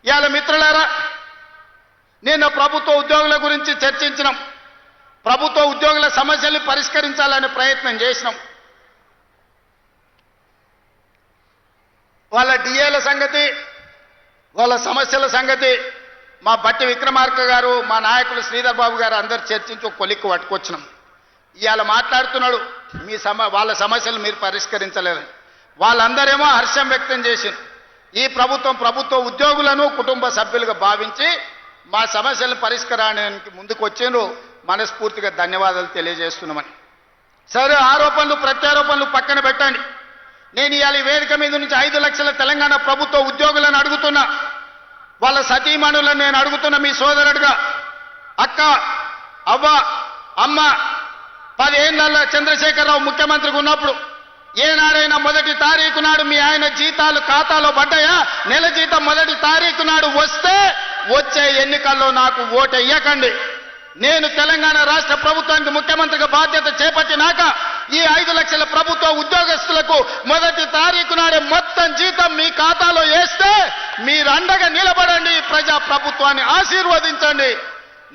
ఇవాళ మిత్రులారా, నేను ప్రభుత్వ ఉద్యోగుల గురించి చర్చించినాం. ప్రభుత్వ ఉద్యోగుల సమస్యల్ని పరిష్కరించాలనే ప్రయత్నం చేసినాం. వాళ్ళ డిఏల సంగతి, వాళ్ళ సమస్యల సంగతి మా బట్టి విక్రమార్క గారు, మా నాయకులు శ్రీధర్ బాబు గారు అందరు చర్చించి ఒక కొలిక్కు పట్టుకొచ్చినాం. ఇవాళ మాట్లాడుతున్నాడు వాళ్ళ సమస్యలు మీరు పరిష్కరించలేదని. వాళ్ళందరేమో హర్షం వ్యక్తం చేసింది. ఈ ప్రభుత్వ ఉద్యోగులను కుటుంబ సభ్యులుగా భావించి మా సమస్యలను పరిష్కారానికి ముందుకు వచ్చిండ్రు. మనస్ఫూర్తిగా ధన్యవాదాలు తెలియజేస్తున్నామని. సరే, ఆరోపణలు ప్రత్యారోపణలు పక్కన పెట్టండి. నేను ఇవాళ ఈ వేదిక మీద నుంచి 5 లక్షల తెలంగాణ ప్రభుత్వ ఉద్యోగులను అడుగుతున్నా, వాళ్ళ సతీమణులను నేను అడుగుతున్నా. మీ సోదరుడుగా అక్క, అవ్వ, అమ్మ, 10 ఏళ్ల చంద్రశేఖరరావు ముఖ్యమంత్రిగా ఉన్నప్పుడు ఏనాడైనా 1వ తారీఖు నాడు మీ ఆయన జీతాలు ఖాతాలో పడ్డాయా? నెల జీతం 1వ తారీఖు నాడు వస్తే వచ్చే ఎన్నికల్లో నాకు ఓటెయ్యకండి. నేను తెలంగాణ రాష్ట్ర ప్రభుత్వానికి ముఖ్యమంత్రిగా బాధ్యత చేపట్టినాక ఈ 5 లక్షల ప్రభుత్వ ఉద్యోగస్తులకు 1వ తారీఖు నాడే మొత్తం జీతం మీ ఖాతాలో వేస్తే మీరు అండగా నిలబడండి, ప్రజా ప్రభుత్వాన్ని ఆశీర్వదించండి.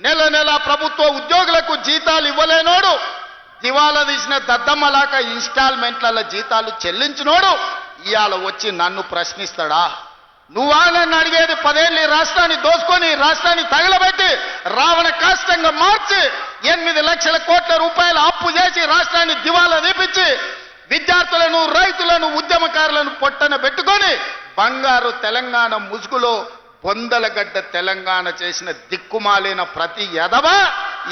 నెల ప్రభుత్వ ఉద్యోగులకు జీతాలు ఇవ్వలేనోడు, దివాలా తీసిన దద్దమ్మలాక ఇన్స్టాల్మెంట్ల జీతాలు చెల్లించినోడు ఇవాళ వచ్చి నన్ను ప్రశ్నిస్తాడా? నువ్వా నన్ను అడిగేది? 10 ఏళ్ళు ఈ రాష్ట్రాన్ని దోసుకొని, రాష్ట్రాన్ని తగలబెట్టి, రావణ కాష్టంగా మార్చి 8 లక్షల కోట్ల రూపాయల అప్పు చేసి రాష్ట్రాన్ని దివాలా తీపించి విద్యార్థులను, రైతులను, ఉద్యమకారులను పొట్టన పెట్టుకొని బంగారు తెలంగాణ ముసుగులో బొందలగడ్డ తెలంగాణ చేసిన దిక్కుమాలిన ప్రతి ఎదవ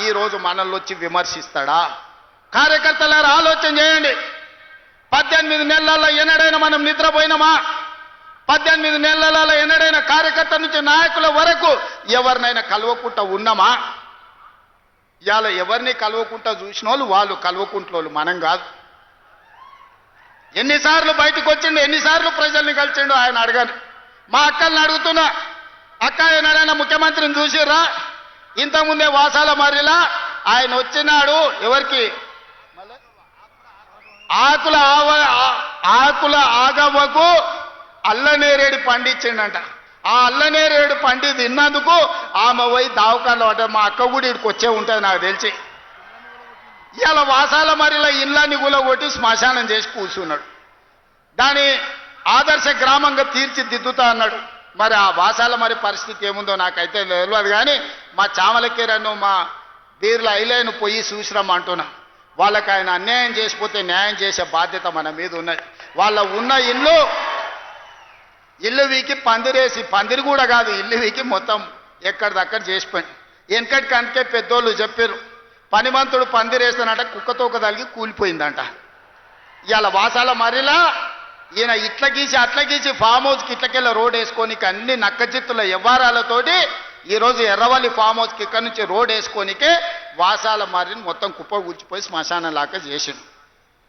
ఈరోజు మనల్ని వచ్చి విమర్శిస్తాడా? కార్యకర్తలారా ఆలోచన చేయండి. 18 నెలల్లో ఎన్నడైనా మనం నిద్రపోయినామా? 18 నెలలలో ఎన్నడైనా కార్యకర్త నుంచి నాయకుల వరకు ఎవరినైనా కలవకుండా ఉన్నామా? ఇవాళ ఎవరిని కలవకుండా చూసిన వాళ్ళు కలవకుంటోళ్ళు, మనం కాదు. ఎన్నిసార్లు బయటకు వచ్చిండు, ఎన్నిసార్లు ప్రజల్ని కలిసిండు ఆయన అడగను. మా అక్కల్ని అడుగుతున్నా, అక్క ఎన్నడైనా ముఖ్యమంత్రిని చూసిర్రా? ఇంతకుముందే వాసాల మర్రిలా ఆయన వచ్చినాడు. ఎవరికి? ఆకుల ఆగవ్వకు అల్లనేరేడు పండించిండంట. ఆ అల్లనేరేడు పండి తిన్నందుకు ఆమె పోయి దావకాల్లో అంటే మా అక్క కూడా ఇక్కడికి వచ్చే ఉంటుంది నాకు తెలిసి. ఇవాళ వాసాల మరిలో ఇళ్ళని కూలగొట్టి శ్మశానం చేసి కూర్చున్నాడు. దాని ఆదర్శ గ్రామంగా తీర్చిదిద్దుతా అన్నాడు. మరి ఆ వాసాల మరి పరిస్థితి ఏముందో నాకైతే తెలియదు. కానీ మా చామలకేరను, మా బీర్ల ఐలేను పోయి చూసిరమ్మంటున్నా. వాళ్ళకి ఆయన అన్యాయం చేసిపోతే న్యాయం చేసే బాధ్యత మన మీద ఉన్నది. వాళ్ళ ఉన్న ఇల్లు వీకి పందిరేసి, పందిరి కూడా కాదు, ఇల్లు వీకి మొత్తం ఎక్కడిదక్కడ చేసిపోయింది. వెనకటికి అందుకే పెద్దోళ్ళు చెప్పారు, పనిమంతుడు పందిరేస్తానంట కుక్కతోక తలిగి కూలిపోయిందంట. ఇవాళ వాసాల మరిలా ఈయన ఇట్ల గీసి అట్ల గీసి ఫామ్ హౌస్కి ఇట్లకెళ్ళ రోడ్ వేసుకోనికి అన్ని నక్కజిత్తుల వ్యవహారాలతోటి ఈరోజు ఎర్రవల్లి ఫామ్ హౌస్కి ఇక్కడి నుంచి రోడ్ వేసుకోనికే వాసాల మర్రిని మొత్తం కుప్ప కూర్చిపోయి శ్మశానం లాగా చేసిండు.